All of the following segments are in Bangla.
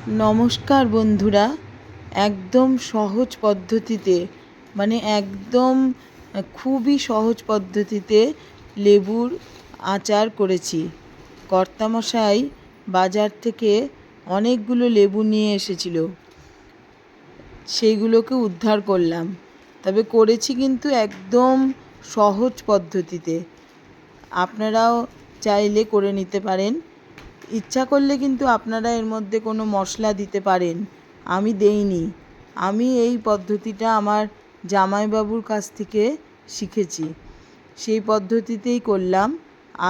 নমস্কার বন্ধুরা, একদম সহজ পদ্ধতিতে একদম খুবই সহজ পদ্ধতিতে লেবুর আচার করেছি। কর্তামশাই বাজার থেকে অনেকগুলো লেবু নিয়ে এসেছিল, সেইগুলোকে উদ্ধার করলাম। তবে করেছি কিন্তু একদম সহজ পদ্ধতিতে। আপনারাও চাইলে করে নিতে পারেন। ইচ্ছা করলে কিন্তু আপনারা এর মধ্যে কোনো মশলা দিতে পারেন, আমি দেইনি। আমি এই পদ্ধতিটা আমার জামাইবাবুর কাছ থেকে শিখেছি, সেই পদ্ধতিতেই করলাম।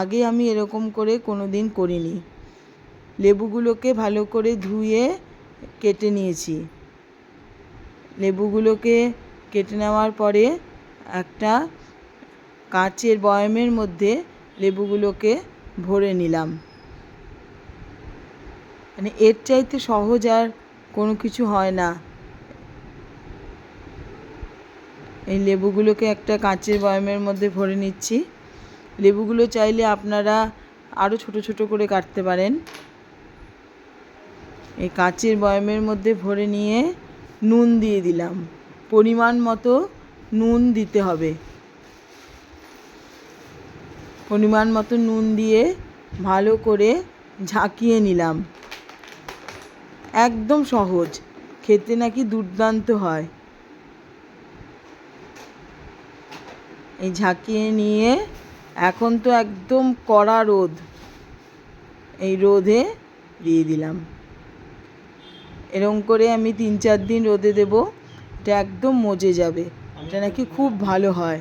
আগে আমি এরকম করে কোনো দিন করিনি। লেবুগুলোকে ভালো করে ধুয়ে কেটে নিয়েছি। লেবুগুলোকে কেটে নেওয়ার পরে একটা কাঁচের বয়ামের মধ্যে লেবুগুলোকে ভরে নিলাম। এর চাইতে সহজ আর কোনো কিছু হয় না। এই লেবুগুলোকে একটা কাঁচের বয়ামের মধ্যে ভরে নিচ্ছি। লেবুগুলো চাইলে আপনারা আরও ছোট ছোট করে কাটতে পারেন। এই কাঁচের বয়ামের মধ্যে ভরে নিয়ে নুন দিয়ে দিলাম। পরিমাণ মতো নুন দিতে হবে। পরিমাণ মতো নুন দিয়ে ভালো করে ঝাঁকিয়ে নিলাম। একদম সহজ, খেতে নাকি দুর্দান্ত হয়। এই ঝাঁকিয়ে নিয়ে এখন তো একদম কড়া রোদ, এই রোদে দিয়ে দিলাম। এরকম করে আমি 3-4 দিন রোদে দেব, এটা একদম মজে যাবে। এটা নাকি খুব ভালো হয়।